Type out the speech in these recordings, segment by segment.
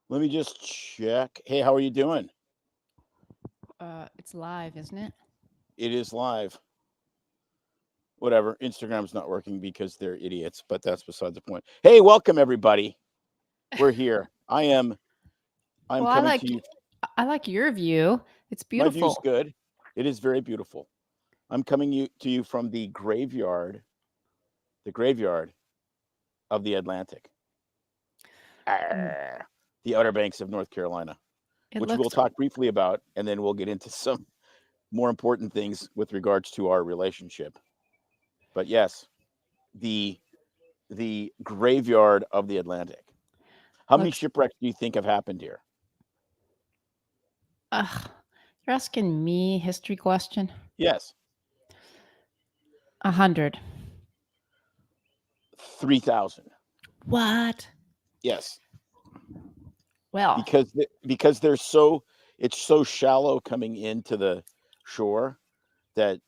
Let me just check. Hey, how are you doing? It's live, isn't it? It is live. Whatever. Instagram's not working because they're idiots, but that's beside the point. Hey, welcome everybody. We're here. I'm Well, I coming like to you. I like your view. It's My view's beautiful. good. It is very beautiful. I'm coming to you from the graveyard of the Atlantic. Mm. The Outer Banks of North Carolina, It which we'll looks talk briefly about, and then we'll get into some more important things with regards to our relationship. But yes, the the graveyard of the Atlantic. How many looks. shipwrecks do you think have happened here? Ugh, you're asking me history question. Yes, 100. 3,000. What? Yes, Well, because they're so it's so shallow coming into the shore that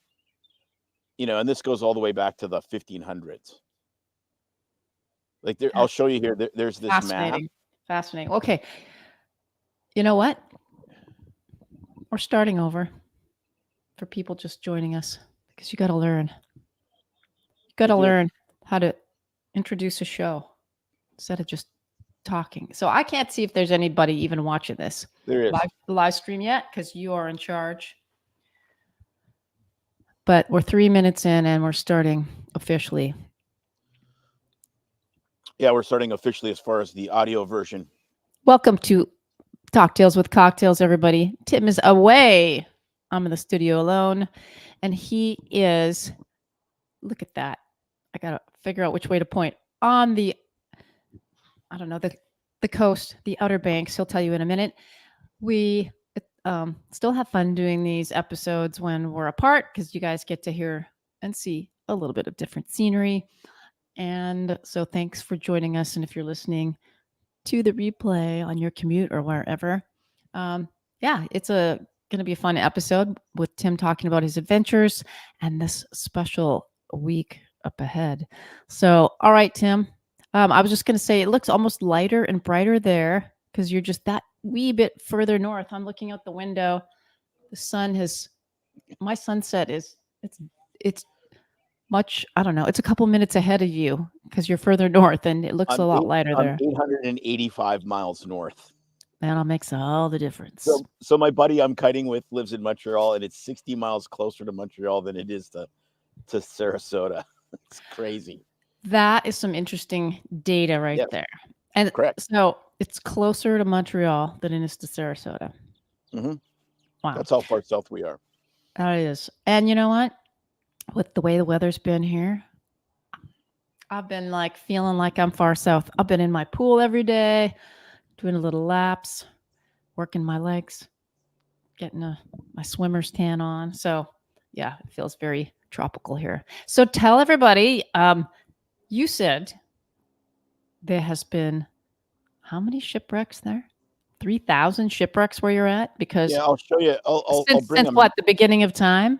and this goes all the way back to the 1500s. Like there, uh, I'll show you here. There's this map. fascinating. Fascinating. Okay, you know what? We're starting over for people just joining us because you got to learn. You got I to do. learn how to introduce a show instead of just talking. So I can't see if there's anybody even watching this There is. live stream yet because you are in charge. But we're 3 minutes in and we're starting officially. Yeah, we're starting officially as far as the audio version. Welcome to Doctales with Cocktails, everybody. Tim is away. I'm in the studio alone, and he is. Look at that. I gotta figure out which way to point on the. I don't know the coast, the Outer Banks. He'll tell you in a minute. We still have fun doing these episodes when we're apart because you guys get to hear and see a little bit of different scenery. And so, thanks for joining us. And if you're listening to the replay on your commute or wherever, um, yeah, it's a going to be a fun episode with Tim talking about his adventures and this special week up ahead. So, all right, Tim. I was just going to say it looks almost lighter and brighter there because you're just that wee bit further north. I'm looking out the window. The sun has my sunset is it's much, I don't know, it's a couple minutes ahead of you because you're further north and it looks a lot lighter I'm there. 885 miles north. That makes all the difference. So my buddy I'm kiting with lives in Montreal, and it's 60 miles closer to Montreal than it is to Sarasota. It's crazy. That is some interesting data right Yes, there. And correct. so it's closer to Montreal than it is to Sarasota. Hmm. Wow. That's how far south we are. That is. And you know what? With the way the weather's been here, I've been like feeling like I'm far south. I've been in my pool every day, doing a little laps, working my legs, getting my swimmer's tan on. So, yeah, it feels very tropical here. So, tell everybody, you said there has been how many shipwrecks there? 3,000 shipwrecks where you're at? Because Yeah, I'll show you. I'll bring since them what, the beginning of time?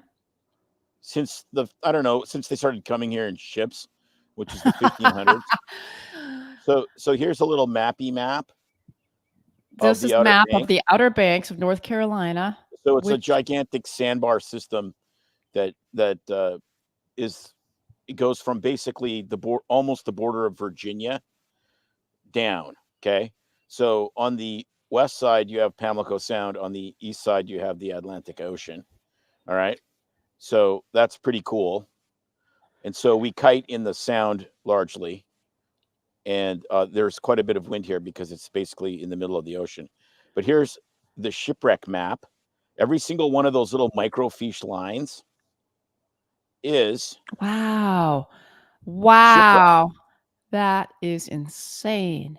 since I don't know, since they started coming here in ships, which is the 1500s. So here's a little mappy map of This the is Outer map of Banks. the Outer Banks of North Carolina, So it's a which gigantic sandbar system that is it goes from basically almost the border of Virginia down. Okay, so on the west side you have Pamlico Sound. On the east side you have the Atlantic Ocean. All right, so that's pretty cool. And so we kite in the Sound largely, and there's quite a bit of wind here because it's basically in the middle of the ocean. But here's the shipwreck map. Every single one of those little microfiche lines is wow. shipwreck. Wow. That is insane.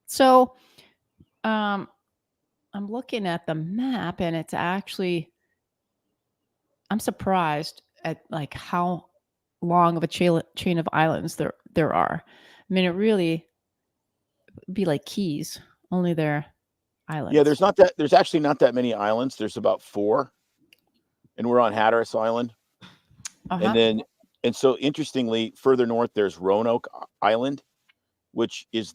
So, um I'm looking at the map and it's actually I'm surprised at like how long of a chain of islands there are. I mean, it really be like keys, only they're Yeah, islands. there's actually not that many islands. There's about four, and we're on Hatteras Island. And Uh-huh. then and so interestingly, further north there's Roanoke Island, which is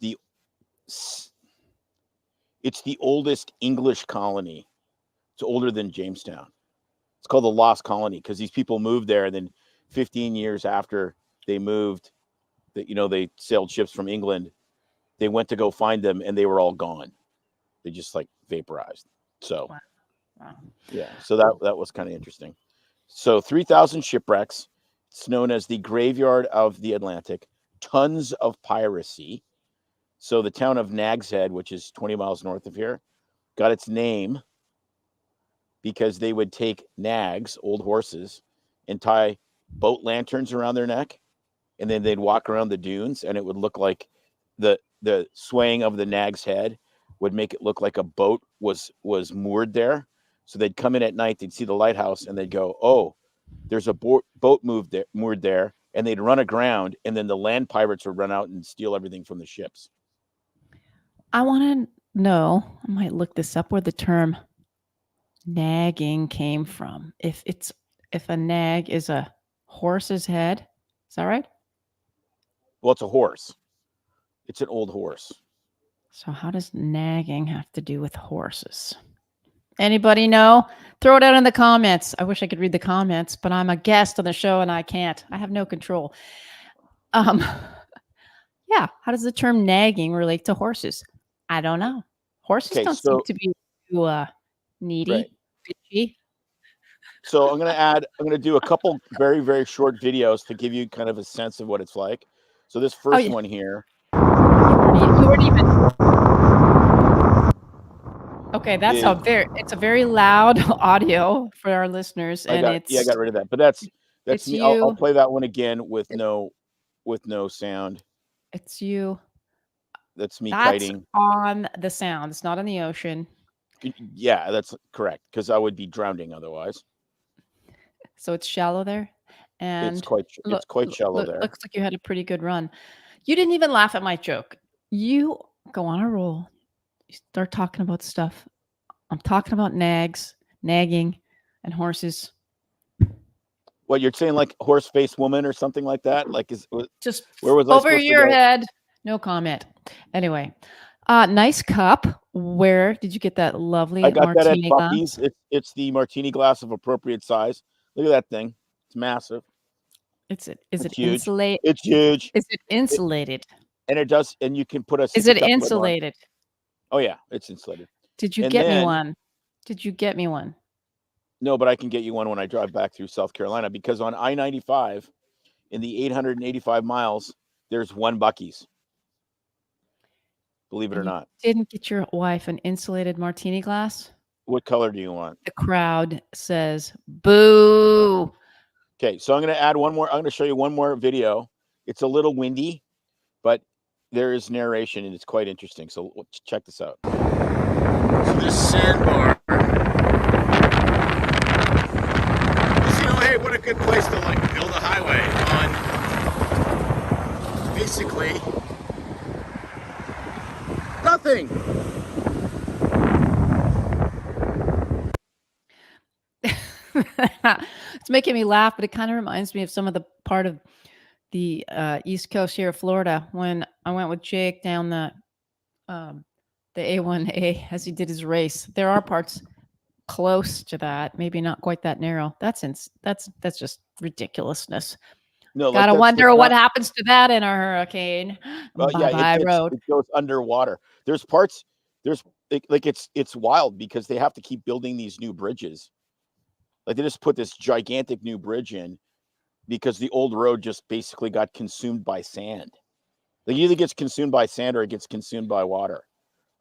It's the oldest English colony. It's older than Jamestown. It's called the Lost Colony because these people moved there, and then 15 years after they moved, that they sailed ships from England. They went to go find them, and they were all gone. They just like vaporized. So, Wow. yeah. So that was kind of interesting. So 3,000 shipwrecks. It's known as the graveyard of the Atlantic. Tons of piracy. So the town of Nag's Head, which is 20 miles north of here, got its name because they would take nags, old horses, and tie boat lanterns around their neck, and then they'd walk around the dunes, and it would look like the swaying of the nag's head would make it look like a boat was moored there. So they'd come in at night, they'd see the lighthouse, and they'd go, "Oh, there's a boat moored there," and they'd run aground, and then the land pirates would run out and steal everything from the ships. I want to know, I might look this up, where the term nagging came from. If a nag is a horse's head, is that right? Well, it's a horse. It's an old horse. So how does nagging have to do with horses? Anybody know? Throw it out in the comments. I wish I could read the comments, but I'm a guest on the show and I can't. I have no control. Yeah. How does the term nagging relate to horses? I don't know. Horses don't seem to be too needy, right. bitchy. So I'm going to do a couple very, very short videos to give you kind of a sense of what it's like. So this first one here. You weren't even. Okay, that's it's a very loud audio for our listeners, and I got rid of that. But that's me. I'll play that one again with no sound. It's you. That's me kiting on the sound. It's not on the ocean. Yeah, that's correct, because I would be drowning otherwise. So it's shallow there, and it's quite shallow there. Looks like you had a pretty good run. You didn't even laugh at my joke. You go on a roll. You start talking about stuff. I'm talking about nagging, and horses. What, you're saying like horse face woman or something like that? Like just where was over your head? No comment. Anyway, nice cup. Where did you get that lovely I got martini that at Buc-ee's. It's the martini glass of appropriate size. Look at that thing. It's massive. Is it huge? Insulated? It's huge. Is it insulated? And you can put a. Is it insulated? Oh yeah, it's insulated. Did you get me one? Did you get me one? No, but I can get you one when I drive back through South Carolina, because on I-95, in the 885 miles, there's one Buc-ee's. Believe it or not. Didn't get your wife an insulated martini glass? What color do you want? The crowd says boo. Okay, so I'm going to add one more. I'm going to show you one more video. It's a little windy, but there is narration and it's quite interesting. So check this out. So this sandbar. Hey, what a good place to like build a highway on. Basically, nothing. It's making me laugh, but it kind of reminds me of some of the part of the East Coast here of Florida when I went with Jake down the A1A as he did his race. There are parts close to that, maybe not quite that narrow. That's just ridiculousness. No, gotta wonder what happens to that in a hurricane. It goes underwater. There's parts. It's wild because they have to keep building these new bridges. Like they just put this gigantic new bridge in because the old road just basically got consumed by sand. Like it either gets consumed by sand or it gets consumed by water.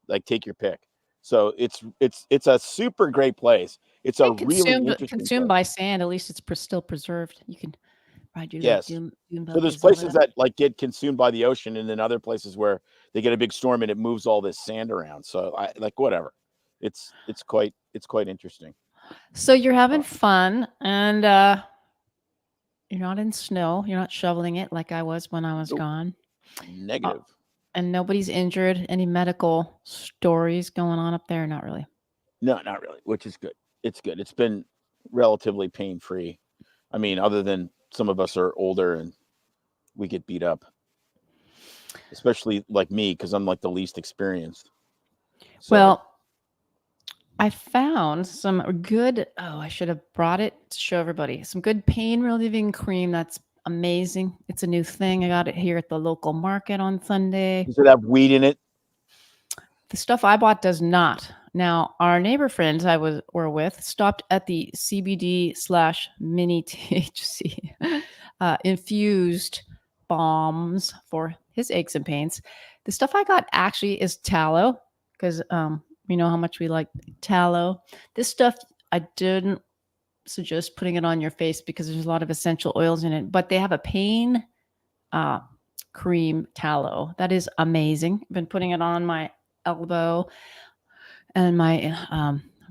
Like take your pick. So it's a super great place. It's a really interesting consumed by sand. At least it's still preserved. You can ride your yes. So there's places that like get consumed by the ocean, and then other places where they get a big storm and it moves all this sand around. So I like whatever. It's quite interesting. So you're having fun, and you're not in snow. You're not shoveling it like I was when I was gone. Negative. And nobody's injured. Any medical stories going on up there? Not really. No, not really, which is good. It's good. It's been relatively pain-free. I mean, other than some of us are older and we get beat up, especially like me, because I'm like the least experienced. So, Well, I found some good. Oh, I should have brought it to show everybody. Some good pain relieving cream. That's amazing. It's a new thing. I got it here at the local market on Sunday. does it have weed in it? The stuff I bought does not. Now, our neighbor friends were with stopped at the CBD/mini THC infused bombs for his aches and pains. The stuff I got actually is tallow because we know how much we like tallow. This stuff I didn't suggest putting it on your face because there's a lot of essential oils in it, but they have a pain cream tallow that is amazing. I've been putting it on my elbow and my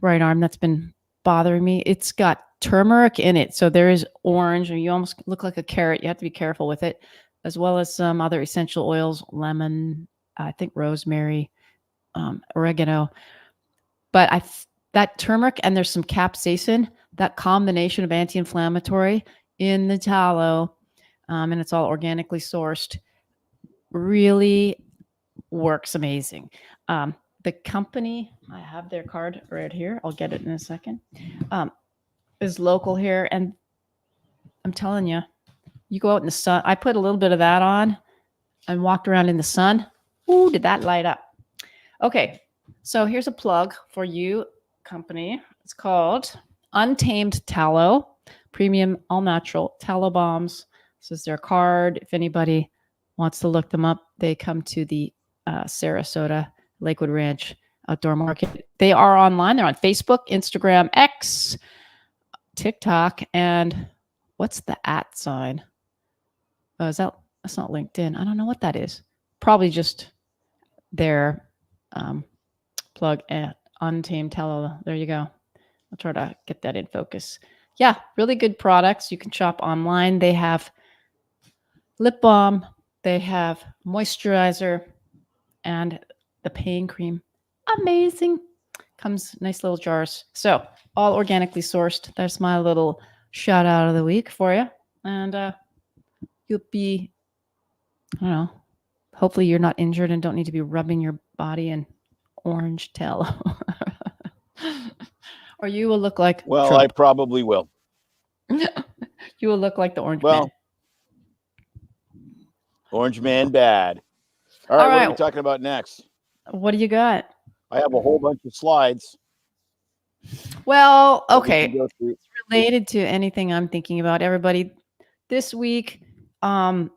right arm that's been bothering me. It's got turmeric in it. So there is orange, and you almost look like a carrot. You have to be careful with it, as well as some other essential oils, lemon, I think rosemary, oregano. But that turmeric and there's some capsaicin, that combination of anti-inflammatory in the tallow, and it's all organically sourced, really works amazing. The company, I have their card right here. I'll get it in a second. Is local here, and I'm telling you, you go out in the sun. I put a little bit of that on and walked around in the sun. Ooh, did that light up? Okay, so here's a plug for you, company. It's called Untamed Tallow, premium all natural tallow bombs. This is their card. If anybody wants to look them up, they come to the Sarasota Lakewood Ranch Outdoor Market. They are online. They're on Facebook, Instagram, X, TikTok, and what's the @ sign? That's not LinkedIn. I don't know what that is. Probably just their plug at Untamed Tallow. There you go. I'll try to get that in focus. Yeah, really good products. You can shop online. They have lip balm, they have moisturizer, and the pain cream. Amazing. Comes nice little jars. So all organically sourced. That's my little shout out of the week for you. And you'll be, I don't know, hopefully you're not injured and don't need to be rubbing your body in orange tallow. Or you will look like Well, Trump. I probably will. You will look like the orange Well, man. Orange man bad. All right, All what are right. we talking about next? What do you got? I have a whole bunch of slides. Well, that we okay. can go through. It's related to anything I'm thinking about. Everybody, this week, has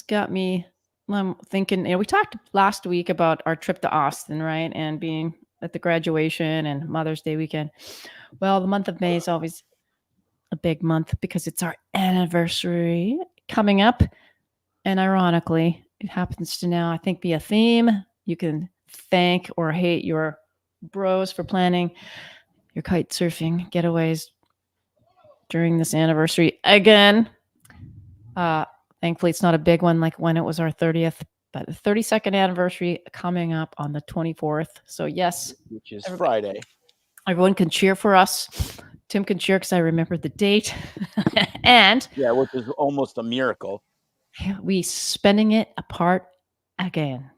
got me. I'm thinking. We talked last week about our trip to Austin, right, and being at the graduation and Mother's Day weekend. Well, the month of May is always a big month because it's our anniversary coming up, and ironically, it happens to now, I think, be a theme. You can thank or hate your bros for planning your kite surfing getaways during this anniversary again. Thankfully, it's not a big one like when it was our 30th, but the 32nd anniversary coming up on the 24th. So yes, which is Friday. Everyone can cheer for us. Tim can cheer because I remember the date. And yeah, which is almost a miracle. We spending it apart again.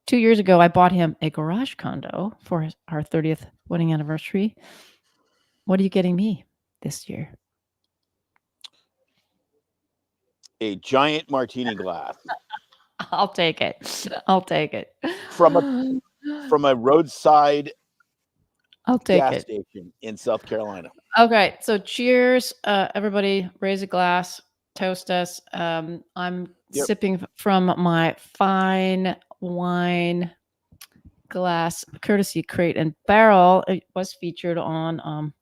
2 years ago, I bought him a garage condo for our 30th wedding anniversary. What are you getting me this year? A giant martini glass. I'll take it. I'll take it. From a roadside gas station in South Carolina. Okay, so cheers, everybody. Raise a glass, toast us. I'm sipping from my fine wine glass, courtesy Crate and Barrel. It was featured on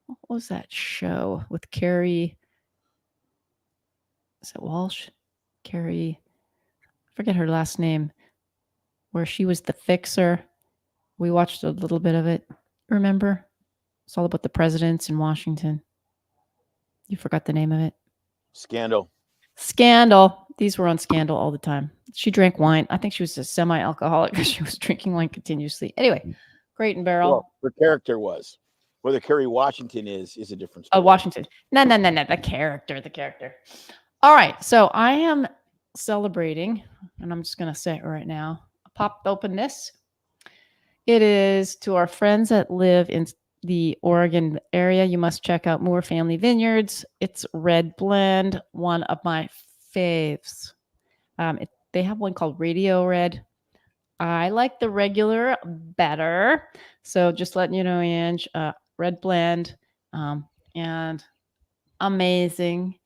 what was that show with Carrie? Is it Walsh? Carrie, I forget her last name, where she was the fixer. We watched a little bit of it. Remember? It's all about the presidents in Washington. You forgot the name of it. Scandal. These were on Scandal all the time. She drank wine. I think she was a semi-alcoholic because she was drinking wine continuously. Anyway, Crate and Barrel. Well, her character was. Whether Kerry Washington is a different story. Oh, Washington. No. The character. All right. So I am celebrating, and I'm just going to say it right now, a popped open this. It is to our friends that live in the Oregon area. You must check out Moore Family Vineyards. It's red blend, one of my faves. They have one called Radio Red. I like the regular better. So just letting you know, Ange, red blend, and amazing.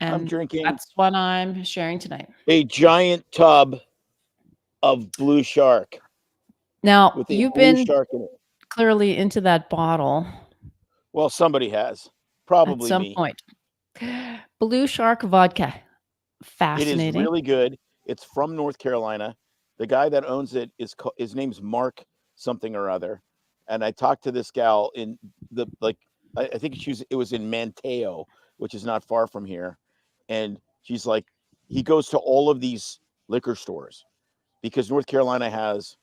And I'm drinking that's what I'm sharing tonight. a giant tub of Blue Shark Now, with a you've blue been shark in it. clearly into that bottle Well, somebody has. at Probably some me. point. Blue Shark vodka. It is Fascinating. really good. It's from North Carolina. The guy that owns it his name's Mark something or other. And I talked to this gal in the I think it was in Manteo, which is not far from here. And she's like, he goes to all of these liquor stores because North Carolina has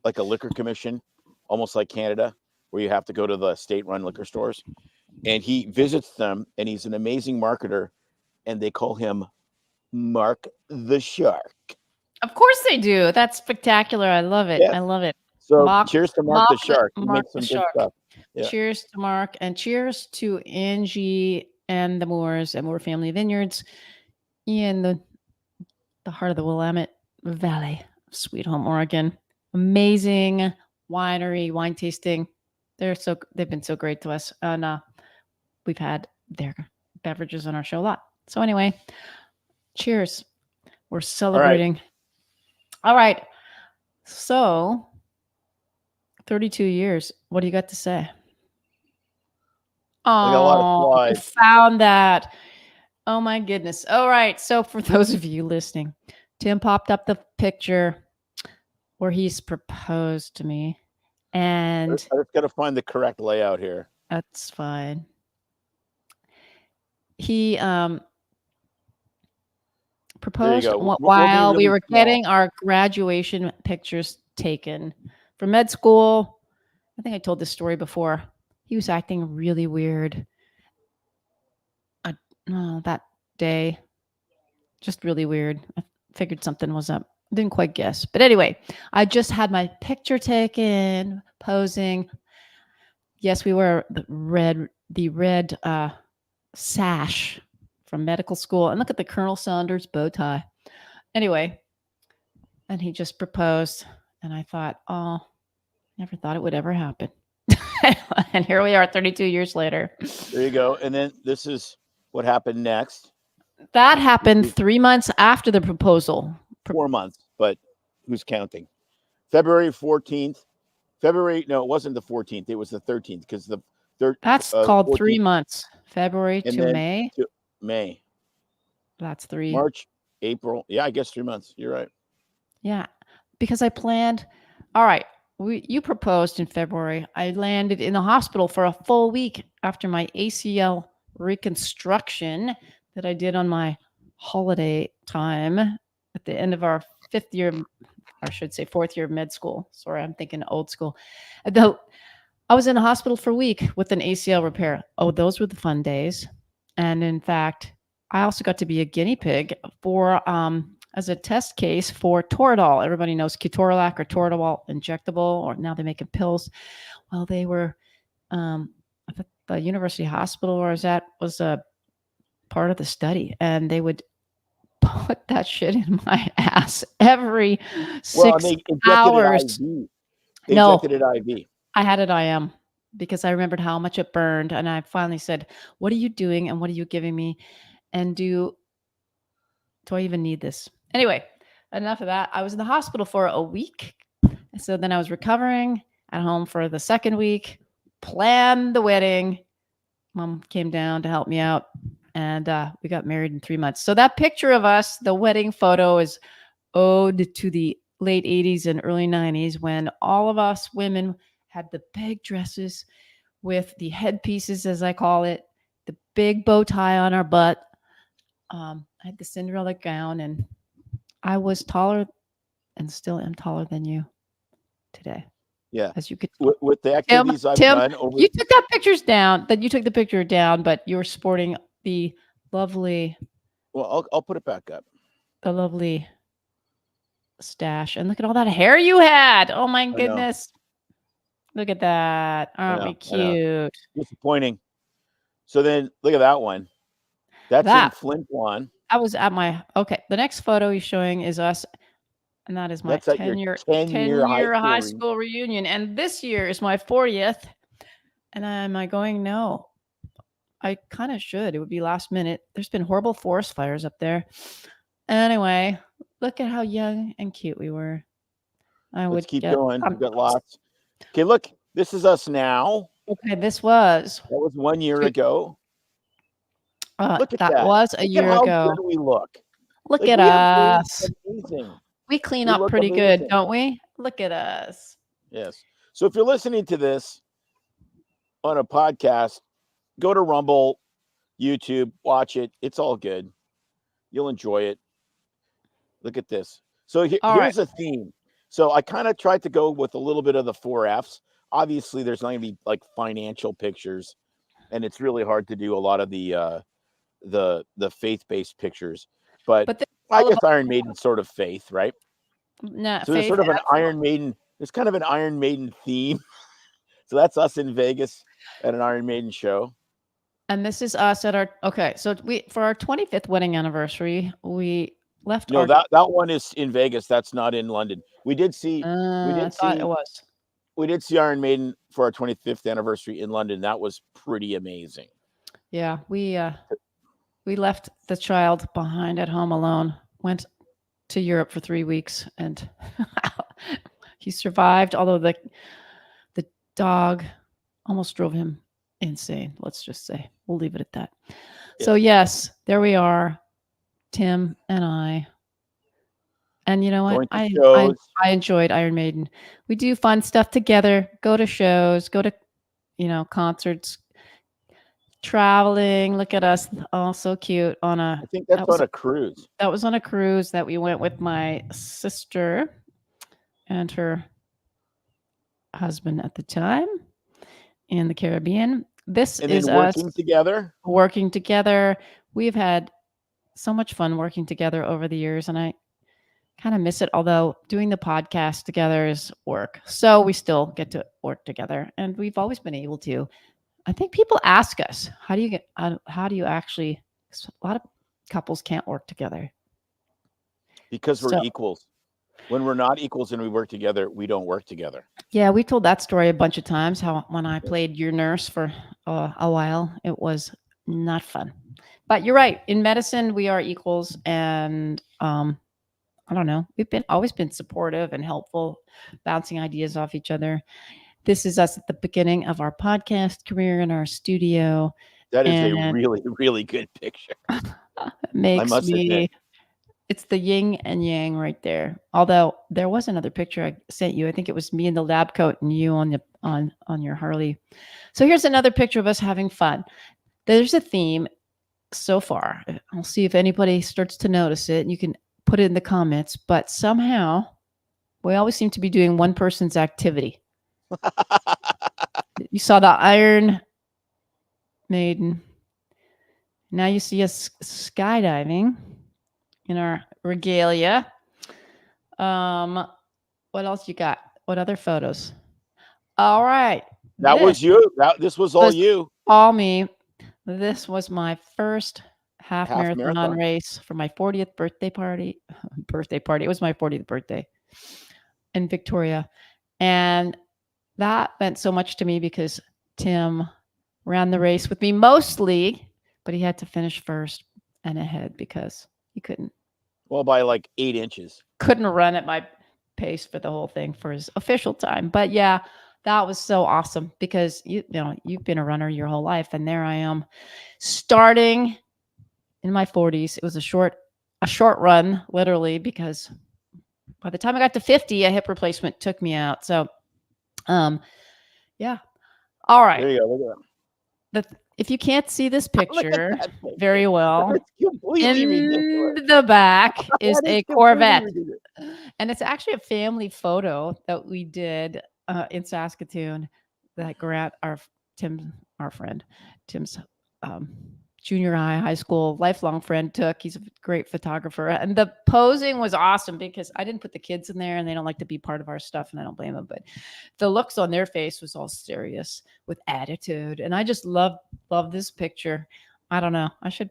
like a liquor commission, almost like Canada, where you have to go to the state-run liquor stores. And he visits them, and he's an amazing marketer, and they call him Mark the Shark. Of course they do. That's spectacular. I love it. Yeah. I love it. So Mark, cheers to Mark the Shark. He Mark makes the some good Shark. stuff. Yeah. Cheers to Mark, and cheers to Angie and the Moores and Moore Family Vineyards in the heart of the Willamette Valley, Sweet Home, Oregon. Amazing winery, wine tasting. They've been so great to us, and we've had their beverages on our show a lot. So anyway, cheers. We're celebrating. All right. So 32 years. What do you got to say? I got a lot of Oh, you slides. found that. Oh my goodness. All right. So for those of you listening, Tim popped up the picture where he's proposed to me. And I just got to find the correct layout here. that's fine. He proposed go. while We'll be we really were small. getting our graduation pictures taken for med school. I think I told this story before. He was acting really weird. That day, just really weird. I figured something was up. Didn't quite guess. But anyway, I just had my picture taken, posing. Yes, we were the red sash from medical school. And look at the Colonel Sanders bow tie. Anyway, and he just proposed. And I thought, oh, never thought it would ever happen. And here we are 32 years later. There you go. And then this is what happened next. That happened 3 months after the proposal. 4 months, but who's counting? February 14th. No, it wasn't the 14th. It was the 13th because the third. That's called 14th, 3 months. February and to then May. to May. That's 3. March, April. Yeah, I guess 3 months. You're right. Yeah, because I planned. All right, you proposed in February. I landed in the hospital for a full week after my ACL reconstruction that I did on my holiday time at the end of our 5th year, or I should say 4th year of med school. Sorry, I'm thinking old school. I was in the hospital for a week with an ACL repair. Oh, those were the fun days. And in fact, I also got to be a guinea pig for as a test case for Toradol. Everybody knows Ketorolac or Toradol injectable, or now they make it pills. Well, they were at the university hospital where I was at was a part of the study, and they would put that shit in my ass every 6 hours. They injected it IV. I had it IM because I remembered how much it burned, and I finally said, "What are you doing, and what are you giving me, and do I even need this?" Anyway, enough of that. I was in the hospital for a week, so then I was recovering at home for the second week. Planned the wedding. Mom came down to help me out, and we got married in 3 months. So that picture of us, the wedding photo, is ode to the late 80s and early 90s when all of us women had the big dresses with the headpieces, as I call it, the big bow tie on our butt. I had the Cinderella gown, and I was taller and still am taller than you today. Yeah. As you could with the activities I've done over. You took that pictures down. Then you took the picture down, but you were sporting the lovely. Well, I'll put it back up. The lovely stash. And look at all that hair you had. Oh my I know. goodness. Look at that. I Aren't we know. I know. cute? Disappointing. So then look at that one. That's in That Flint one. I was at my okay. The next photo he's showing is us, and that is my That's at your 10-year high school high reunion. school reunion. And this year is my 40th. And am I going? No. I kind of should. It would be last minute. There's been horrible forest fires up there. Anyway, look at how young and cute we were. I Let's would keep get going. We've got lots. Okay, look. This is us now. okay. This was That was 1 year ago. Look at that that. was a Look at year how ago. good we look. Look Like at we have us. amazing. We clean We up look pretty good, amazing. don't we? Look at us. Yes. So if you're listening to this on a podcast, go to Rumble, YouTube, watch it. It's all good. You'll enjoy it. Look at this. So All here's right. a theme. So I kind of tried to go with a little bit of the 4Fs. Obviously, there's not going to be like financial pictures, and it's really hard to do a lot of the faith-based pictures. But But this is I all guess about Iron Maiden sort of faith, right? nah, So there's faith. sort of an Iron Maiden. There's kind of an Iron Maiden theme. So that's us in Vegas at an Iron Maiden show. And this is us at our okay. So we for our 25th wedding anniversary, we left No, our. that one is in Vegas. That's not in London. We did see I thought it was. Iron Maiden for our 25th anniversary in London. That was pretty amazing. Yeah, we left the child behind at home alone. Went to Europe for 3 weeks, and he survived. Although the dog almost drove him insane. Let's just say we'll leave it at that. Yes. So yes, there we are, Tim and I. And you know what? I enjoyed Iron Maiden. We do fun stuff together. Go to shows. Go to concerts. Traveling. Look at us, all so cute on a. I think that's on a cruise. That was on a cruise that we went with my sister and her husband at the time in the Caribbean. This is us working together. We've had so much fun working together over the years, and I kind of miss it. Although doing the podcast together is work, so we still get to work together, and we've always been able to. I think people ask us, how do you actually? A lot of couples can't work together because we're equals. When we're not equals and we work together, we don't work together. Yeah, we told that story a bunch of times. How when I played your nurse for a while, it was not fun. But you're right. In medicine, we are equals, and I don't know. We've always been supportive and helpful, bouncing ideas off each other. This is us at the beginning of our podcast career in our studio. That is a really, really good picture. Makes me. It's the yin and yang right there. Although there was another picture I sent you. I think it was me in the lab coat and you on your Harley. So here's another picture of us having fun. There's a theme so far. I'll see if anybody starts to notice it. You can put it in the comments. But somehow we always seem to be doing one person's activity. You saw the Iron Maiden. Now you see us skydiving in our regalia. What else you got? What other photos? All right. That was you. This was all you. All me. This was my first half marathon race for my 40th birthday party. It was my 40th birthday in Victoria. And that meant so much to me because Tim ran the race with me mostly, but he had to finish first and ahead because he couldn't. Well, by like 8 inches. Couldn't run at my pace for the whole thing for his official time. But yeah, that was so awesome because you've been a runner your whole life, and there I am starting in my 40s. It was a short run, literally, because by the time I got to 50, a hip replacement took me out. So yeah. All right. There you go. Look at that. If you can't see this picture very well, in the back is a Corvette. And it's actually a family photo that we did in Saskatoon that Grant, our friend, Tim's junior high school, lifelong friend took. He's a great photographer. And the posing was awesome because I didn't put the kids in there and they don't like to be part of our stuff and I don't blame them. But the looks on their face was all serious with attitude. And I just love this picture. I don't know. I should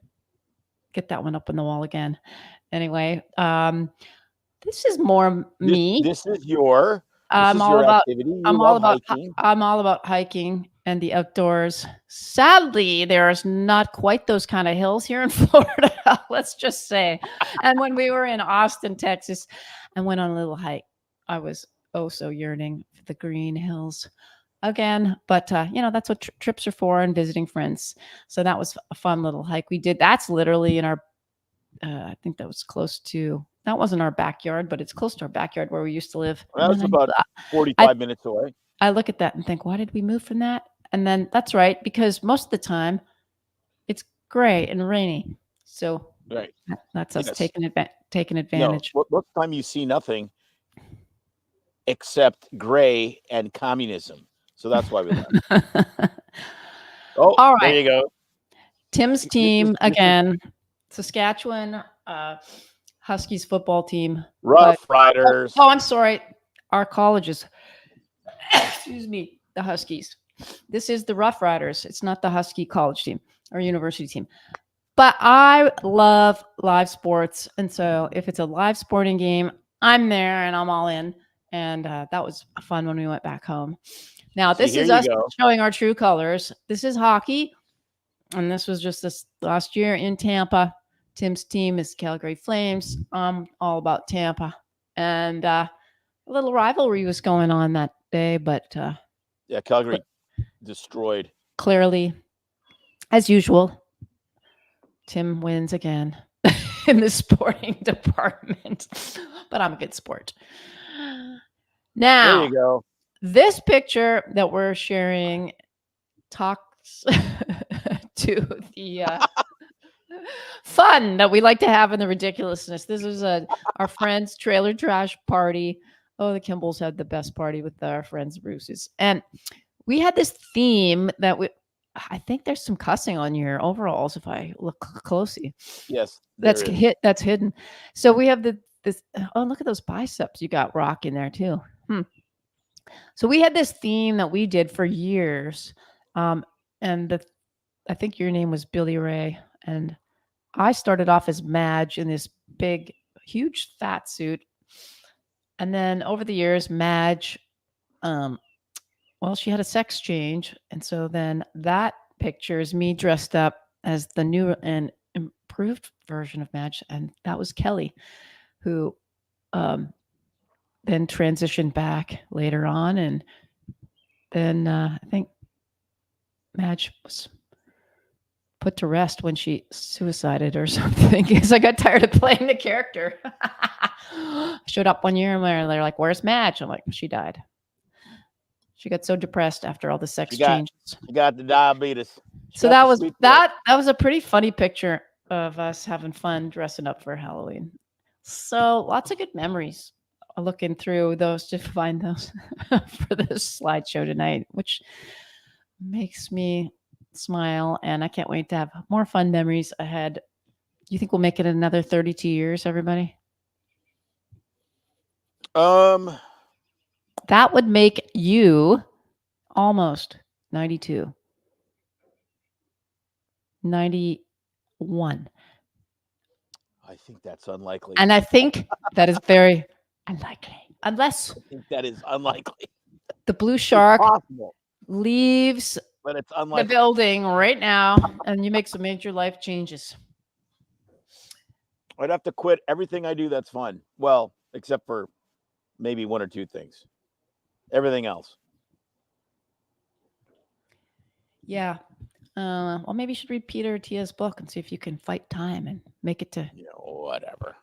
get that one up on the wall again. Anyway, this is more me. This is your I'm all about activity. You I'm all love about hiking. I'm all about hiking and the outdoors. Sadly, there's not quite those kind of hills here in Florida, let's just say. And when we were in Austin, Texas, I went on a little hike. I was oh so yearning for the green hills again. But that's what trips are for and visiting friends. So that was a fun little hike we did. That's literally in our I think that was close to that wasn't our backyard, but it's close to our backyard where we used to live. That was about I 45 minutes away. I look at that and think, why did we move from that? And then that's right, because most of the time it's gray and rainy. So Right. that's us Yes. taking No, advantage. most time you see nothing except gray and communism. So that's why we left. Oh, All there right. you go. Tim's This team is again, Saskatchewan Huskies football team. Rough Riders. Oh, I'm sorry. Our colleges. Excuse me, the Huskies. This is the Rough Riders. It's not the Husky college team or university team. But I love live sports. And so if it's a live sporting game, I'm there and I'm all in. And that was fun when we went back home. Now, See, this here is you us go. showing our true colors. This is hockey. And this was just this last year in Tampa. Tim's team is Calgary Flames. I'm all about Tampa. And a little rivalry was going on that day, but Yeah, Calgary destroyed. clearly, as usual, Tim wins again in the sporting department. But I'm a good sport. Now, There you go. this picture that we're sharing talks to the fun that we like to have in the ridiculousness. This is our friend's trailer trash party. Oh, the Kimballs had the best party with our friends Bruce's. And we had this theme that I think there's some cussing on your overalls if I look closely. Yes. That's hidden. So we have this oh, look at those biceps you got rocking there too. So we had this theme that we did for years. And I think your name was Billy Ray. And I started off as Madge in this big, huge fat suit. And then over the years, Madge, she had a sex change. And so then that picture is me dressed up as the new and improved version of Madge. And that was Kelly, who then transitioned back later on. And then I think Madge was put to rest when she suicided or something because I got tired of playing the character. I showed up one year and they're like, "Where's Madge?" I'm like, "She died. She got so depressed after all the sex changes. She got the diabetes." So that was a pretty funny picture of us having fun dressing up for Halloween. So lots of good memories. Looking through those to find those for this slideshow tonight, which makes me smile, and I can't wait to have more fun memories ahead. You think we'll make it another 32 years, everybody? That would make you almost 92. 91. I think that's unlikely. And I think that is very unlikely. Unless I think that is unlikely. The blue shark leaves but it's unlikely. the building right now and you make some major life changes. I'd have to quit everything I do that's fun. Well, except for maybe one or two things. Everything else. Yeah. Well, maybe you should read Peter Attia's book and see if you can fight time and make it to whatever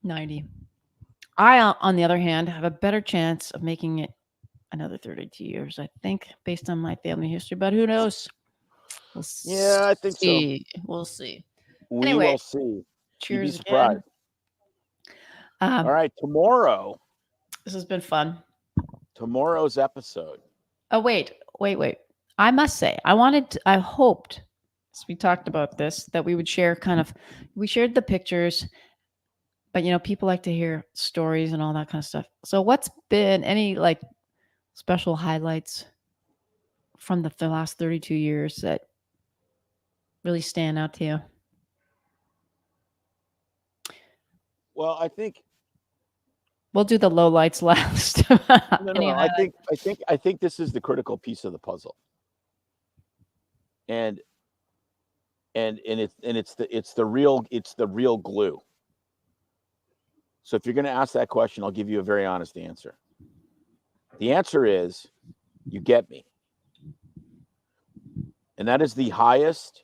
90. I, on the other hand, have a better chance of making it another 32 years, I think, based on my family history. But who knows? I think so. We'll see. We will see. Cheers. You'd be surprised. All right, tomorrow. This has been fun. Tomorrow's episode. Oh, wait. I must say, I hoped we talked about this, that we would share we shared the pictures, but people like to hear stories and all that kind of stuff. So what's been any like special highlights from the last 32 years that really stand out to you? Well, I think We'll do the low lights last. no. I think this is the critical piece of the puzzle, and it's the real glue. So if you're going to ask that question, I'll give you a very honest answer. The answer is you get me, and that is the highest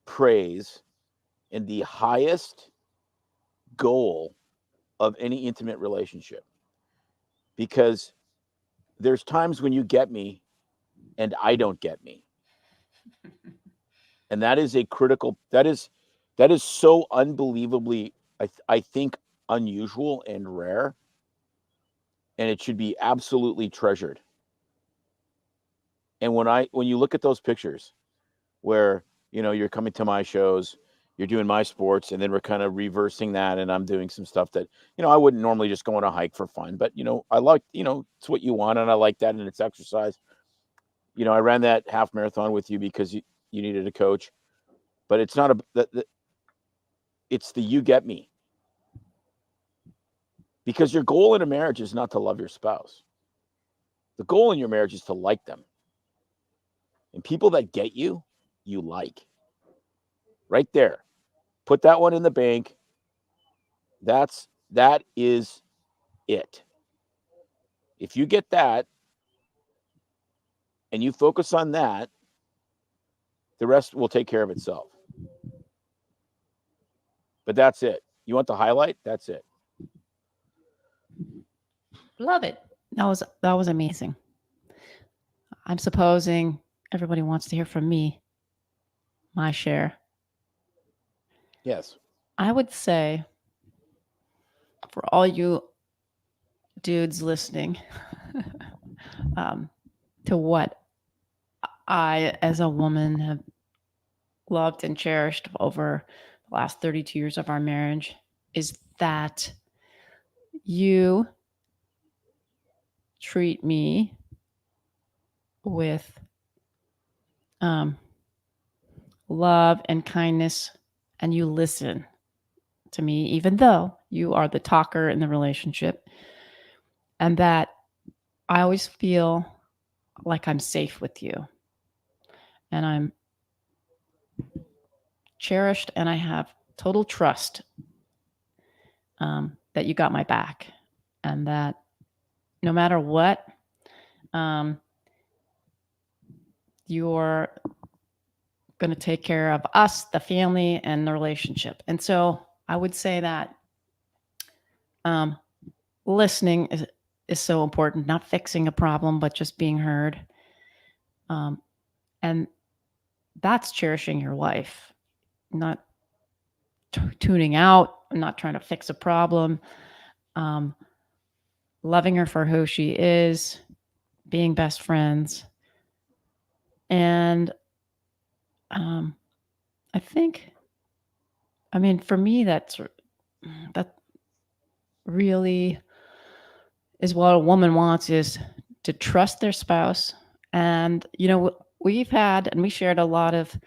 praise and the highest goal of any intimate relationship, because there's times when you get me and I don't get me. And that is a critical, that is so unbelievably, I think, unusual and rare, and it should be absolutely treasured. And when you look at those pictures where you're coming to my shows, you're doing my sports, and then we're kind of reversing that, and I'm doing some stuff that I wouldn't normally just go on a hike for fun, but I like, it's what you want, and I like that, and it's exercise. I ran that half marathon with you because you needed a coach, but it's not it's the you get me, because your goal in a marriage is not to love your spouse. The goal in your marriage is to like them, and people that get you, you like. Right there, put that one in the bank. That is it. If you get that and you focus on that, the rest will take care of itself. But that's it. You want the highlight? That's it. Love it. That was amazing. I'm supposing everybody wants to hear from me, my share. Yes. I would say, for all you dudes listening, to what I, as a woman, have loved and cherished over the last 32 years of our marriage, is that you treat me with love and kindness, and you listen to me, even though you are the talker in the relationship, and that I always feel like I'm safe with you, and I'm cherished, and I have total trust that you got my back, and that no matter what, you're going to take care of us, the family, and the relationship. And so I would say that listening is so important, not fixing a problem, but just being heard. And that's cherishing your wife, not tuning out, not trying to fix a problem, loving her for who she is, being best friends. And I think, for me, that really is what a woman wants, is to trust their spouse. And, we've had, and we shared a lot of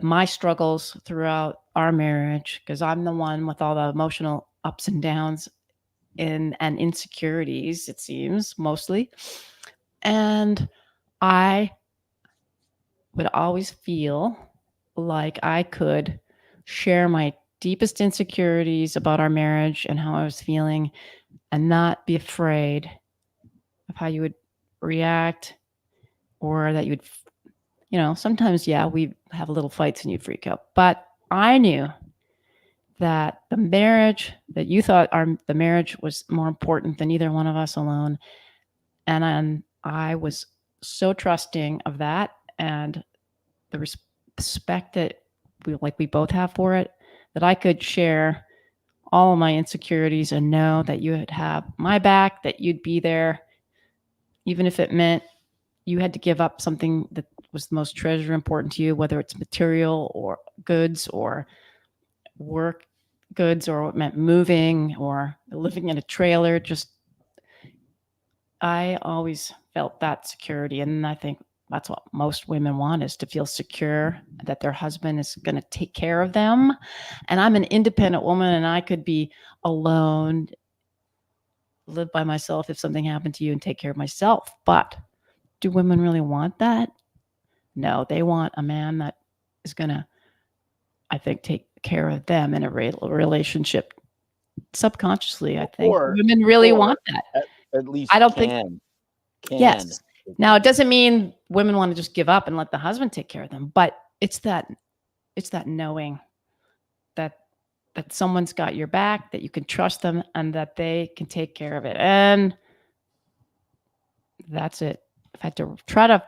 my struggles throughout our marriage, because I'm the one with all the emotional ups and downs and insecurities, it seems, mostly. And I would always feel like I could share my deepest insecurities about our marriage and how I was feeling, and not be afraid of how you would react, or that you would, sometimes, yeah, we have little fights and you'd freak out. But I knew that the marriage, that you thought the marriage was more important than either one of us alone. And I was so trusting of that, and the respect that we both have for it, that I could share all of my insecurities and know that you would have my back, that you'd be there, even if it meant, you had to give up something that was the most treasure important to you, whether it's material or goods or work goods, or it meant moving or living in a trailer. Just, I always felt that security. And I think that's what most women want, is to feel secure that their husband is going to take care of them. And I'm an independent woman, and I could be alone, live by myself if something happened to you, and take care of myself. But do women really want that? No, they want a man that is going to, I think, take care of them in a relationship. Subconsciously, I think women really want that. At least I don't think. Can. Yes. Now, it doesn't mean women want to just give up and let the husband take care of them, but it's that knowing that someone's got your back, that you can trust them, and that they can take care of it. And that's it. If I had to try to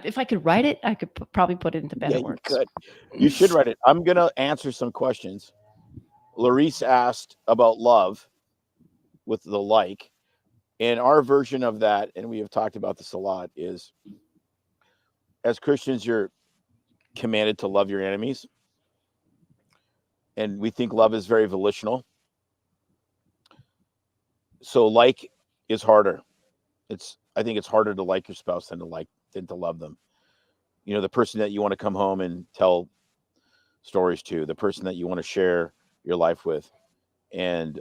if I could write it, I could probably put it into better words. You could. You should write it. I'm going to answer some questions. Larice asked about love with the like. And our version of that, and we have talked about this a lot, is as Christians, you're commanded to love your enemies. And we think love is very volitional. So like is harder. I think it's harder to like your spouse than to love them. You know, the person that you want to come home and tell stories to, the person that you want to share your life with, and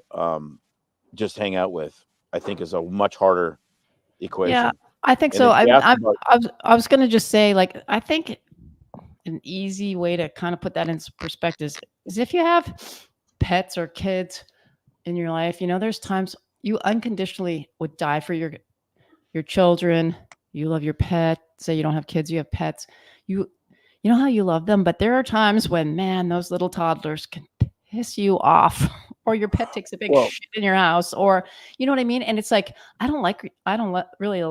just hang out with, I think is a much harder equation. Yeah, I think so. I was going to just say, like, I think an easy way to kind of put that in perspective is if you have pets or kids in your life, you know, there's times you unconditionally would die for your children. You love your pet. Say you don't have kids, you have pets. You know how you love them, but there are times when, man, those little toddlers can piss you off, or your pet takes a big shit in your house, or you know what I mean? And it's like, I don't really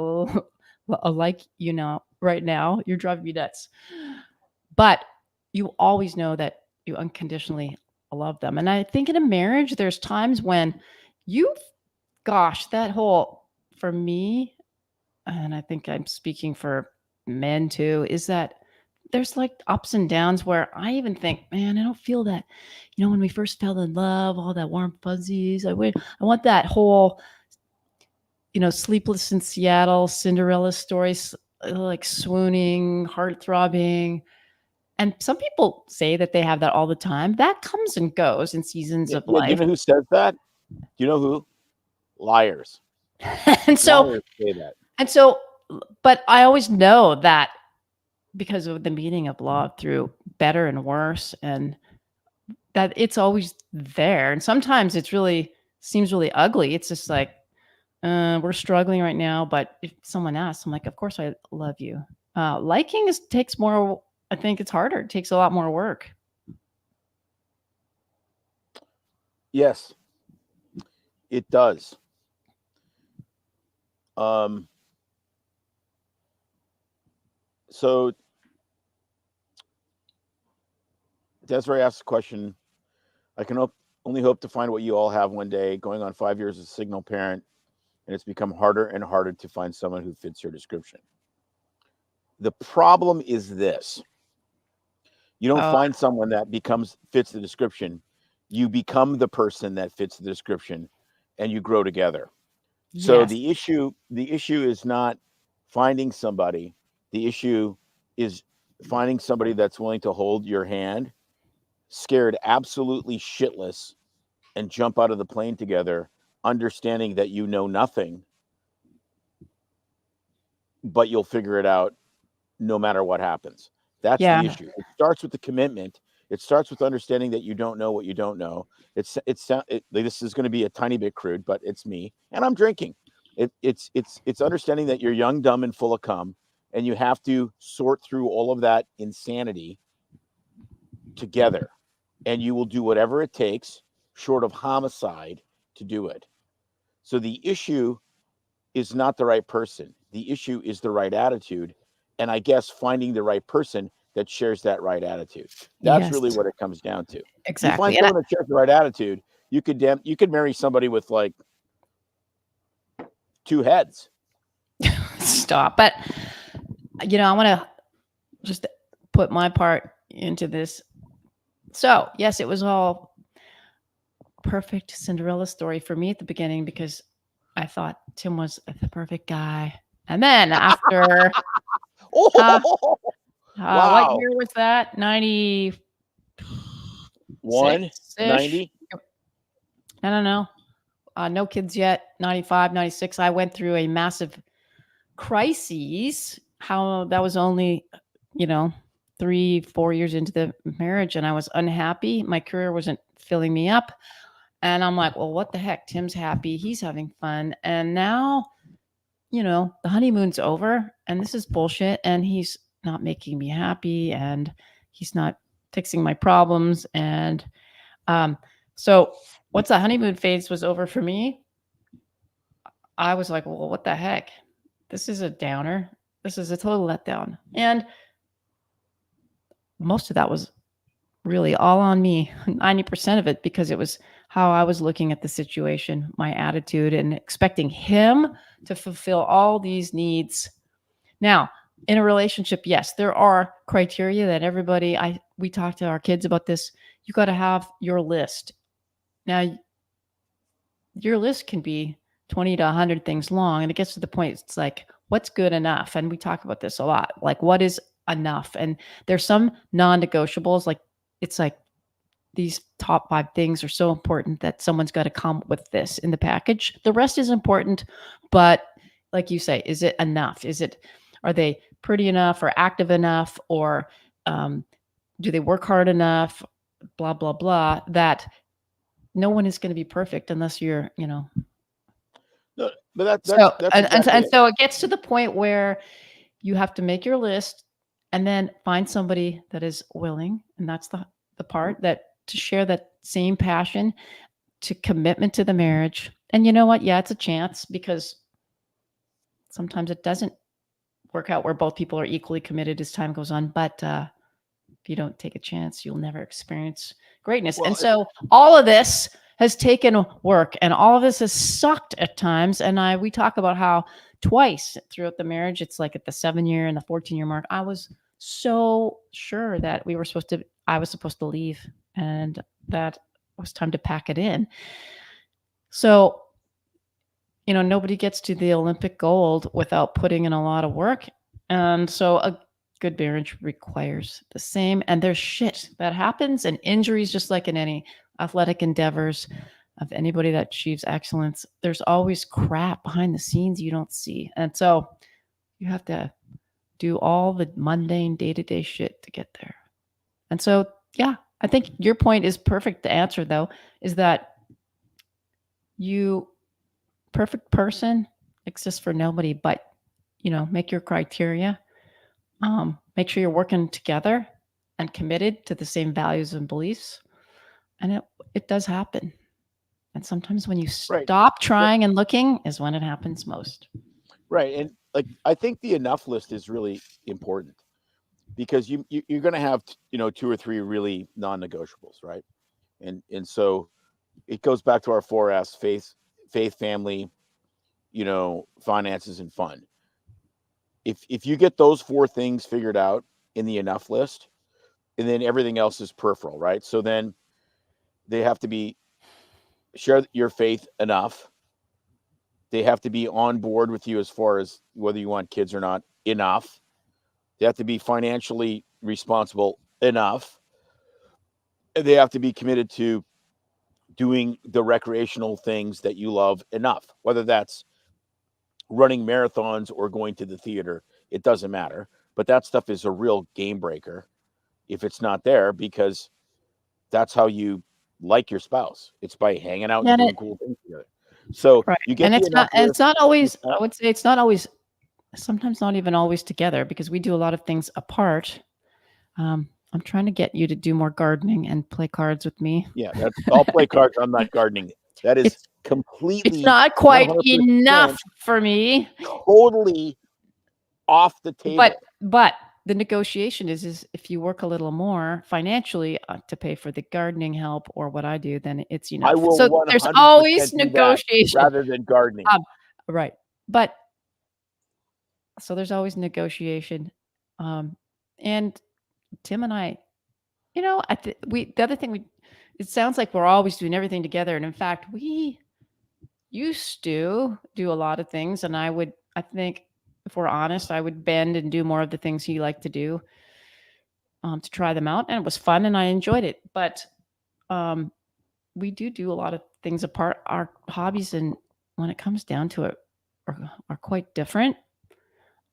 like you now, right now. You're driving me nuts. But you always know that you unconditionally love them. And I think in a marriage, there's times when that whole, for me, and I think I'm speaking for men too, is that there's like ups and downs where I even think, man, I don't feel that, you know, when we first fell in love, all that warm fuzzies. I want that whole, you know, Sleepless in Seattle, Cinderella stories, like swooning, heart throbbing. And some people say that they have that all the time. That comes and goes in seasons of life. Do you know who says that? Do you know who? Liars. And so, liars say that. And so, but I always know that because of the meaning of love through better and worse, and that it's always there. And sometimes it's really seems really ugly. It's just like, we're struggling right now. But if someone asks, I'm like, of course I love you. Liking takes more. I think it's harder. It takes a lot more work. Yes, it does. So Desiree asked a question. I can only hope to find what you all have one day. Going on 5 years as a single parent, and it's become harder and harder to find someone who fits your description. The problem is this. You don't find someone that fits the description. You become the person that fits the description, and you grow together. Yes. So the issue is not finding somebody. The issue is finding somebody that's willing to hold your hand, scared absolutely shitless, and jump out of the plane together, understanding that you know nothing, but you'll figure it out no matter what happens. That's the issue. It starts with the commitment. It starts with understanding that you don't know what you don't know. This is going to be a tiny bit crude, but it's me, and I'm drinking. It's understanding that you're young, dumb, and full of cum, and you have to sort through all of that insanity together, and you will do whatever it takes, short of homicide, to do it. So the issue is not the right person. The issue is the right attitude, and I guess finding the right person that shares that right attitude. That's really what it comes down to. Exactly. You find someone that shares the right attitude, you could marry somebody with like 2 heads. Stop. But I want to just put my part into this. So yes, it was all perfect Cinderella story for me at the beginning because I thought Tim was the perfect guy. And then after, Oh, what wow. year was that? 96 ish. 190. I don't know. No kids yet. 95, 96. I went through a massive crises. How that was only, 3-4 years into the marriage, and I was unhappy. My career wasn't filling me up. And I'm like, well, what the heck? Tim's happy. He's having fun. And now, the honeymoon's over and this is bullshit. And he's not making me happy and he's not fixing my problems. And so once the honeymoon phase was over for me, I was like, well, what the heck? This is a downer. This is a total letdown. And most of that was really all on me, 90% of it, because it was how I was looking at the situation, my attitude, and expecting him to fulfill all these needs. Now, in a relationship, yes, there are criteria that we talk to our kids about this. You got to have your list. Now, your list can be 20 to 100 things long, and it gets to the point, it's like, what's good enough? And we talk about this a lot. Like, what is enough? And there's some non-negotiables, like it's like these top 5 things are so important that someone's got to come with this in the package. The rest is important, but like you say, is it enough? Are they pretty enough or active enough, or do they work hard enough? Blah, blah, blah. That no one is going to be perfect unless you're, No, but that's so exactly and it. so it gets to the point where you have to make your list and then find somebody that is willing, and that's the part that to share that same passion, to commitment to the marriage. And you know what? Yeah, it's a chance because sometimes it doesn't work out where both people are equally committed as time goes on. But if you don't take a chance, you'll never experience greatness. Well, and so all of this has taken work, and all of this has sucked at times. And we talk about how twice throughout the marriage, it's like at the 7-year and the 14-year mark, I was so sure that I was supposed to leave, and that it was time to pack it in. So, nobody gets to the Olympic gold without putting in a lot of work. And so a good marriage requires the same. And there's shit that happens and injuries, just like in any athletic endeavors of anybody that achieves excellence. There's always crap behind the scenes you don't see. And so you have to do all the mundane day-to-day shit to get there. And so, yeah, I think your point is perfect to answer, though, is that perfect person exists for nobody, but, make your criteria, make sure you're working together and committed to the same values and beliefs. And it does happen. And sometimes when you right, stop trying and looking is when it happens most. right, and like I think the enough list is really important because you're going to have 2 or 3 really non-negotiables, right? And so it goes back to our 4S: faith, family, finances, and fun. If you get those 4 things figured out in the enough list, and then everything else is peripheral, right? So then they have to share your faith enough. They have to be on board with you as far as whether you want kids or not enough. They have to be financially responsible enough. And they have to be committed to doing the recreational things that you love enough, whether that's running marathons or going to the theater. It doesn't matter. But that stuff is a real game breaker if it's not there, because that's how you like your spouse. It's by hanging out and doing cool things together. So right. you get And the enough list. it's not always, I would say it's not always, sometimes not even always together, because we do a lot of things apart. I'm trying to get you to do more gardening and play cards with me. Yeah, I'll play cards. I'm not gardening. That is completely. It's not quite 100% enough for me. Totally off the table. But the negotiation is if you work a little more financially to pay for the gardening help or what I do, then it's enough. I will. So there's always negotiation rather than gardening. Right, but So there's always negotiation. And Tim and I, the other thing it sounds like we're always doing everything together. And in fact, we used to do a lot of things. And I think if we're honest, I would bend and do more of the things he liked to do, to try them out. And it was fun and I enjoyed it. But um, we do a lot of things apart. Our hobbies, and when it comes down to it, are quite different.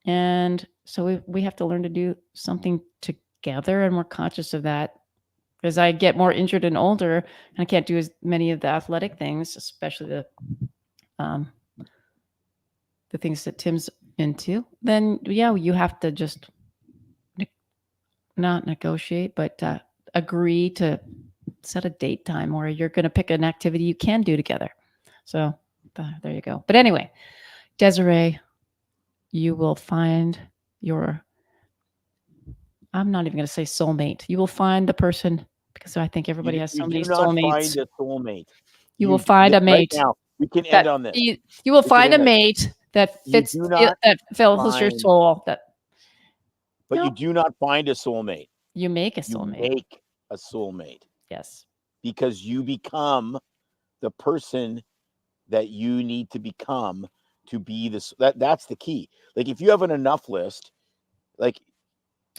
And so we have to learn to do something together, and we're conscious of that. As I get more injured and older, and I can't do as many of the athletic things, especially the things that Tim's into, then yeah, you have to just not negotiate, but agree to set a date time where you're going to pick an activity you can do together. So there you go. But anyway, Desiree, you will find your, I'm not even going to say soulmate. You will find the person, because I think everybody has so many do not soulmates. find a soulmate. You will find a mate. Right now, we can end on this. You will find a mate that fits, that fills your soul. But you do not find a soulmate. You make a soulmate. You make a soulmate. Yes. Because you become the person that you need to become to be this. That's the key. Like if you have an enough list, like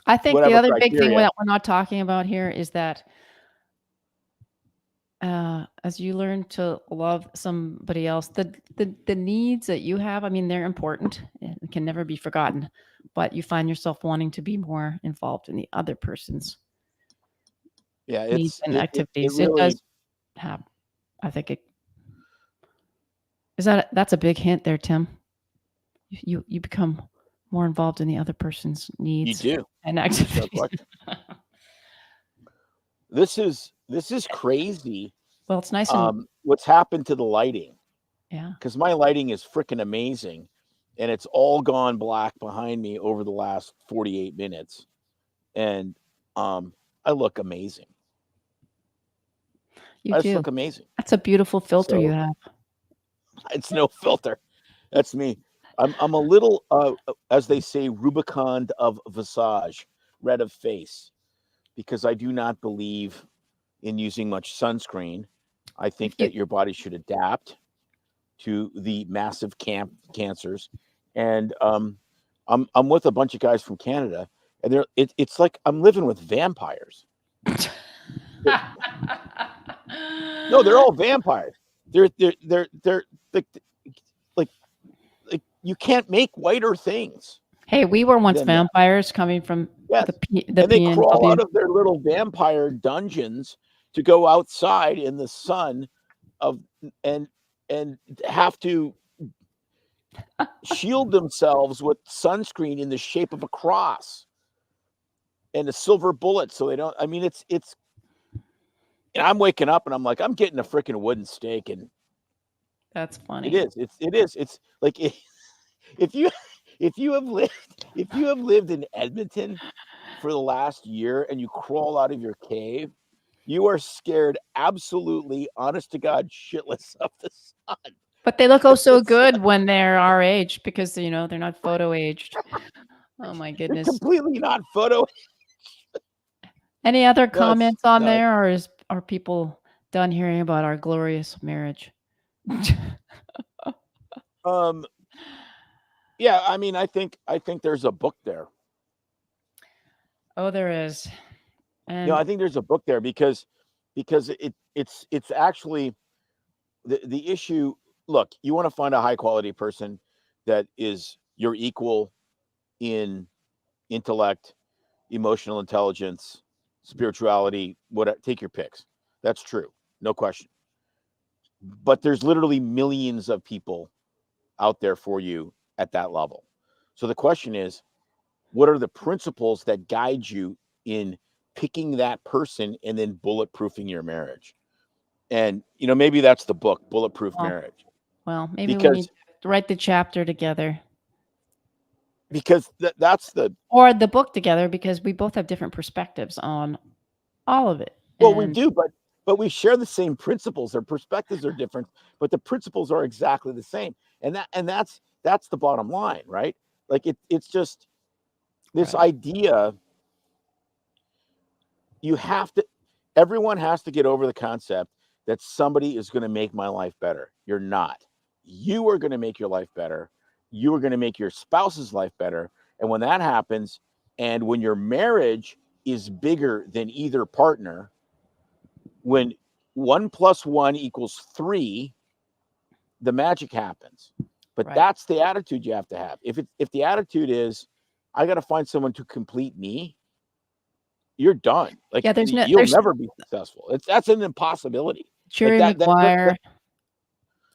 I think the other big thing that we're not talking about here is that as you learn to love somebody else, the needs that you have, I mean, they're important and can never be forgotten, but you find yourself wanting to be more involved in the other person's needs and activities. It does have, I think that's a big hint there, Tim. You become more involved in the other person's needs. You do. And activities. This is crazy. Well, it's nice. What's happened to the lighting? Yeah. Because my lighting is freaking amazing, and it's all gone black behind me over the last 48 minutes, and I look amazing. You I do. look amazing. That's a beautiful filter you have. It's no filter. That's me. I'm a little, as they say, Rubicon of visage, red of face, because I do not believe in using much sunscreen. I think that your body should adapt to the massive cancers. And I'm with a bunch of guys from Canada, and it's like I'm living with vampires. No, they're all vampires. They're like you can't make whiter things. Hey, we were once vampires coming from the and they crawl out of their little vampire dungeons to go outside in the sun and have to shield themselves with sunscreen in the shape of a cross and a silver bullet so they don't. I mean, it's. And I'm waking up and I'm like, I'm getting a freaking wooden stake, and that's funny. It is. It's like if you have lived in Edmonton for the last year and you crawl out of your cave, you are scared absolutely, honest to God, shitless of the sun. But they look so good when they're our age because they're not photo aged. Oh my goodness! They're completely not photo. Any other comments on there, or are people done hearing about our glorious marriage? Yeah, I mean, I think there's a book there. Oh, there is. And I think there's a book there because it's actually the issue. Look, you want to find a high quality person that is your equal in intellect, emotional intelligence, spirituality, take your picks. That's true. No question. But there's literally millions of people out there for you at that level. So the question is, what are the principles that guide you in picking that person and then bulletproofing your marriage? And, maybe that's the book, Bulletproof Marriage. Well, maybe we need to write the chapter together. Because or the book together, because we both have different perspectives on all of it. Well, we do, but we share the same principles. Our perspectives are different, but the principles are exactly the same. And that's the bottom line, right? Like it's just this Right. idea. You have to, everyone has to get over the concept that somebody is going to make my life better. You're not. You are going to make your life better. You are going to make your spouse's life better. And when that happens, and when your marriage is bigger than either partner, when 1 + 1 = 3, the magic happens. But Right. that's the attitude you have to have. If the attitude is, I got to find someone to complete me, you're done. Like Yeah, you'll there's never be successful. That's an impossibility. Like Jerry Maguire.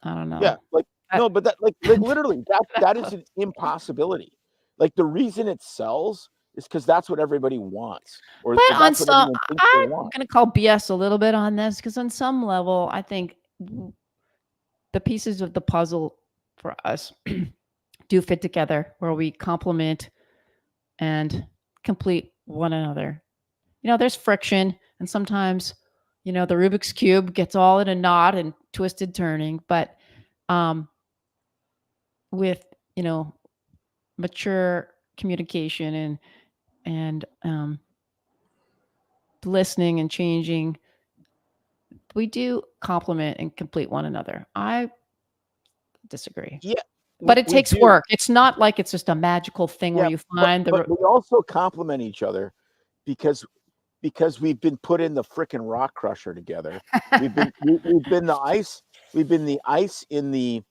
I don't yeah, know. like I, no, but like literally that is an impossibility. Like the reason it sells is because that's what everybody wants, or but on that's what some, everyone thinks they I'm want. gonna call BS a little bit on this because on some level, I think the pieces of the puzzle for us do fit together, where we complement and complete one another. There's friction, and sometimes, the Rubik's cube gets all in a knot and twisted turning, but um, with mature communication and listening and changing, we do complement and complete one another. I disagree, Yeah, but it we takes do. work. It's not like it's just a magical thing where Yeah, you but find but we also complement each other because we've been put in the frickin' rock crusher together. We've been the ice. We've been the ice in the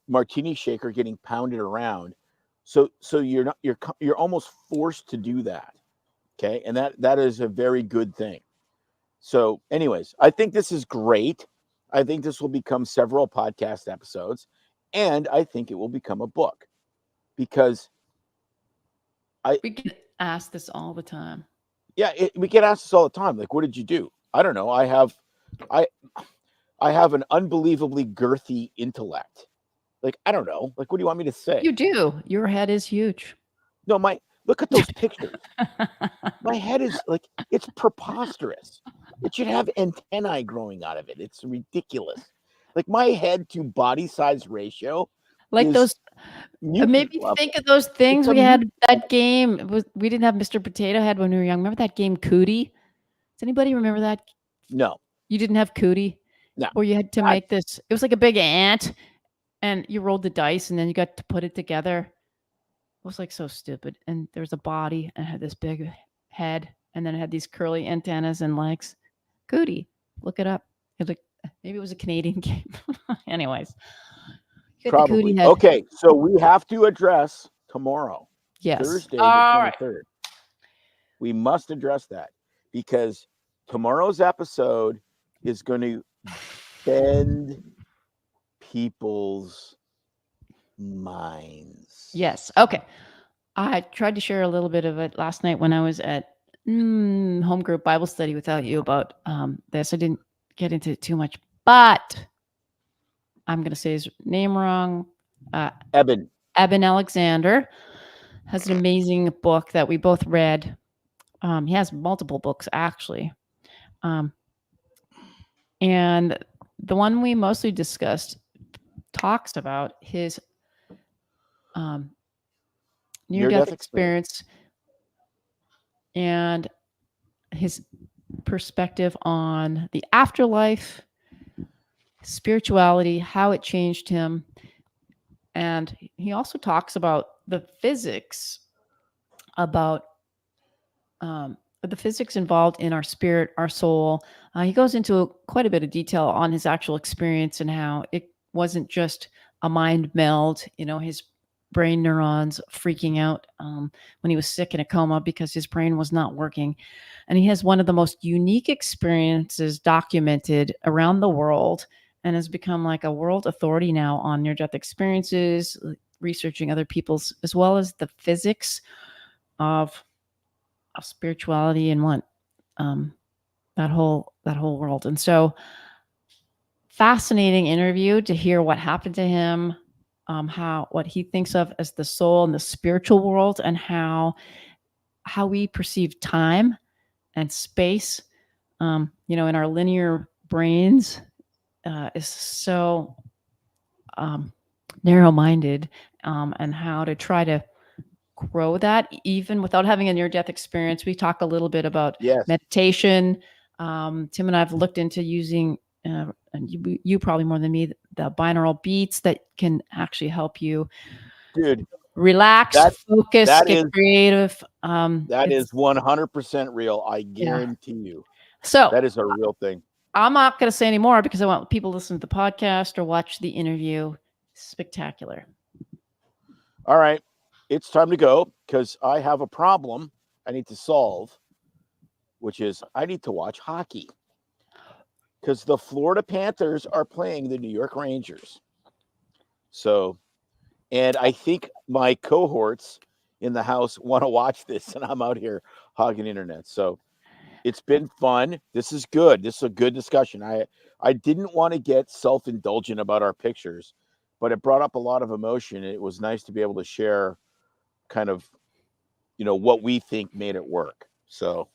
martini shaker getting pounded around. So you're not you're almost forced to do that. Okay, and that is a very good thing. So, anyways, I think this is great. I think this will become several podcast episodes, and I think it will become a book because we get asked this all the time. we get asked this all the time. Like, what did you do? I don't know. I I have an unbelievably girthy intellect. Like, I don't know. Like, what do you want me to say? You do. Your head is huge. No, my look at those pictures. My head is like it's preposterous. It should have antennae growing out of it. It's ridiculous. Like my head to body size ratio Like is those, mutant maybe think level. of those It's things a we had mutant that level. game. We didn't have Mr. Potato Head when we were young. Remember that game Cootie? Does anybody remember that? No, You didn't have Cootie, no. where you had to God, make this. It was like a big ant, and you rolled the dice, and then you got to put it together. It was like so stupid. And there was a body and it had this big head, and then it had these curly antennas and legs. Cootie, look it up. It was like maybe it was a Canadian game. Anyways, you got the Cootie probably. head. Okay, so we have to address tomorrow, Yes. Thursday the All right. 23rd. We must address that because tomorrow's episode is going to bend people's minds. Yes. Okay. I tried to share a little bit of it last night when I was at home group Bible study without you about this. I didn't get into it too much, but I'm going to say his name wrong. Eben, Eben Alexander has an amazing book that we both read. He has multiple books, actually. Um, and the one we mostly discussed talks about his near-death near-death experience. experience and his perspective on the afterlife, spirituality, how it changed him. And he also talks about the physics, about the physics involved in our spirit, our soul. He goes into quite a bit of detail on his actual experience and how it wasn't just a mind meld, his brain neurons freaking out when he was sick in a coma because his brain was not working. And he has one of the most unique experiences documented around the world and has become like a world authority now on near-death experiences, researching other people's, as well as the physics of spirituality and what that whole world. And so fascinating interview to hear what happened to him, what he thinks of as the soul and the spiritual world, and how we perceive time and space, in our linear brains, is so narrow-minded, and how to try to grow that even without having a near-death experience. We talk a little bit about Yes, meditation. Tim and I have looked into using, and you probably more than me, the binaural beats that can actually help you dude. relax, That focus, that get is creative. that It's is 100% real. I yeah. guarantee you. So That is a real thing. I'm not going to say any more because I want people to listen to the podcast or watch the interview. Spectacular. All right. It's time to go because I have a problem I need to solve, which is I need to watch hockey because the Florida Panthers are playing the New York Rangers. So, and I think my cohorts in the house want to watch this, and I'm out here hogging internet. So it's been fun. This is good. This is a good discussion. I didn't want to get self-indulgent about our pictures, but it brought up a lot of emotion. It was nice to be able to share kind of, what we think made it work. So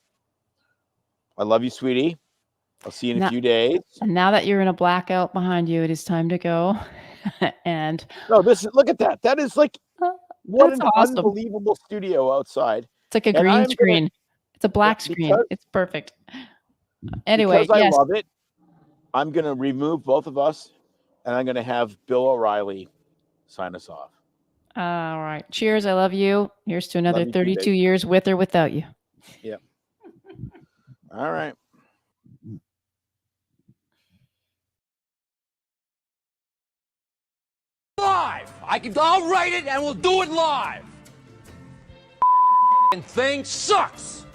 I love you, sweetie. I'll see you in a Now, few days. and now that you're in a blackout behind you, it is time to go. And No, look at that. That is like, what that's an awesome. unbelievable studio outside. It's like a And green I'm gonna, screen. It's a black screen. It's perfect. Anyway, because I yes. love it, I'm gonna remove both of us, and I'm gonna have Bill O'Reilly sign us off. All right. Cheers. I love you. Here's to another Love you too, 32 babe. years with or without you. Yep. All right. Live! I'll write it and we'll do it live! Thing sucks!